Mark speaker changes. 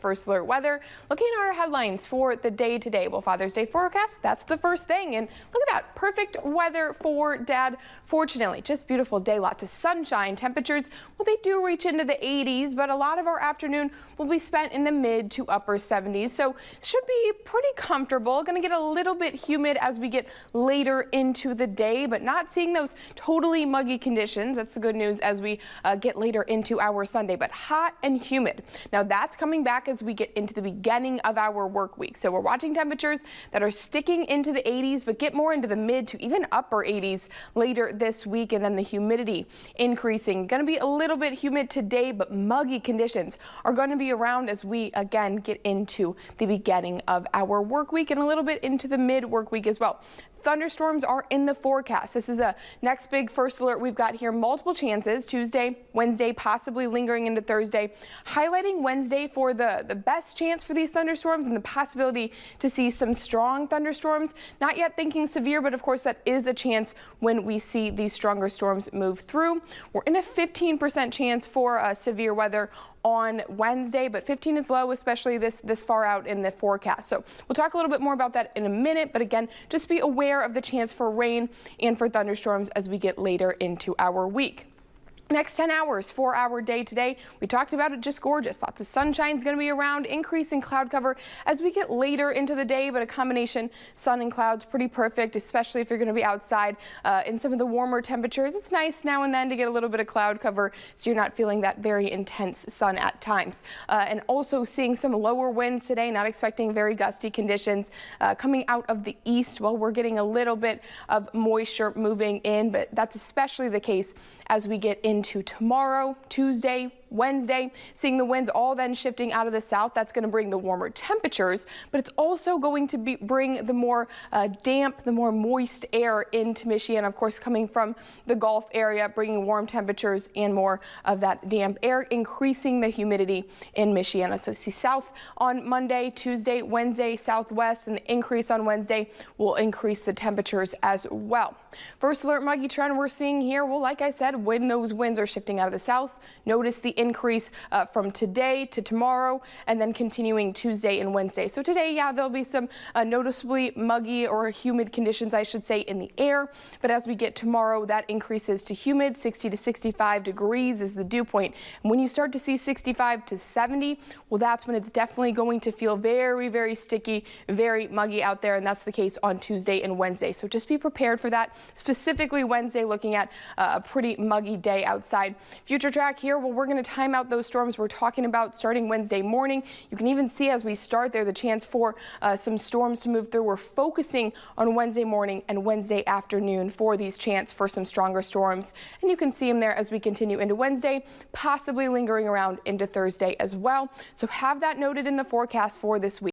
Speaker 1: First Alert Weather, looking at our headlines for the day today. Well, Father's Day forecast, that's the first thing. And look at that, perfect weather for Dad. Fortunately, just beautiful day, lots of sunshine. Temperatures, well, they do reach into the 80s, but a lot of our afternoon will be spent in the mid to upper 70s. So should be pretty comfortable. Going to get a little bit humid as we get later into the day, but not seeing those totally muggy conditions. That's the good news as we get later into our Sunday, but hot and humid. Now that's coming back as we get into the beginning of our work week. So we're watching temperatures that are sticking into the 80s, but get more into the mid to even upper 80s later this week. And then the humidity increasing. Going to be a little bit humid today, but muggy conditions are going to be around as we again get into the beginning of our work week and a little bit into the mid work week as well. Thunderstorms are in the forecast. This is a next big first alert we've got here. Multiple chances Tuesday, Wednesday, possibly lingering into Thursday. Highlighting Wednesday for the best chance for these thunderstorms and the possibility to see some strong thunderstorms. Not yet thinking severe, but of course that is a chance when we see these stronger storms move through. We're in a 15% chance for severe weather on Wednesday, but 15 is low, especially this far out in the forecast. So we'll talk a little bit more about that in a minute, but again, just be aware of the chance for rain and for thunderstorms as we get later into our week. Next 10 hours for our day today. We talked about it, just gorgeous. Lots of sunshine is going to be around, increase in cloud cover as we get later into the day, but a combination sun and clouds pretty perfect, especially if you're going to be outside in some of the warmer temperatures. It's nice now and then to get a little bit of cloud cover so you're not feeling that very intense sun at times. And also seeing some lower winds today, not expecting very gusty conditions coming out of the east. Well, we're getting a little bit of moisture moving in, but that's especially the case as we get into tomorrow, Tuesday, Wednesday, seeing the winds all then shifting out of the south. That's going to bring the warmer temperatures, but it's also going to bring the more damp, the more moist air into Michigan, of course, coming from the Gulf area, bringing warm temperatures and more of that damp air, increasing the humidity in Michigan. So see south on Monday, Tuesday, Wednesday, southwest, and the increase on Wednesday will increase the temperatures as well. First alert muggy trend we're seeing here. Well, like I said, when those winds are shifting out of the south, notice the increase from today to tomorrow and then continuing Tuesday and Wednesday. So today, yeah, there'll be some noticeably muggy or humid conditions, I should say, in the air. But as we get tomorrow, that increases to humid. 60 to 65 degrees is the dew point. And when you start to see 65 to 70, well, that's when it's definitely going to feel very, very sticky, very muggy out there. And that's the case on Tuesday and Wednesday. So just be prepared for that. Specifically Wednesday, looking at a pretty muggy day outside. Future track here, well, we're going to time out those storms we're talking about starting Wednesday morning. You can even see as we start there the chance for some storms to move through. We're focusing on Wednesday morning and Wednesday afternoon for these chance for some stronger storms. And you can see them there as we continue into Wednesday, possibly lingering around into Thursday as well. So have that noted in the forecast for this week.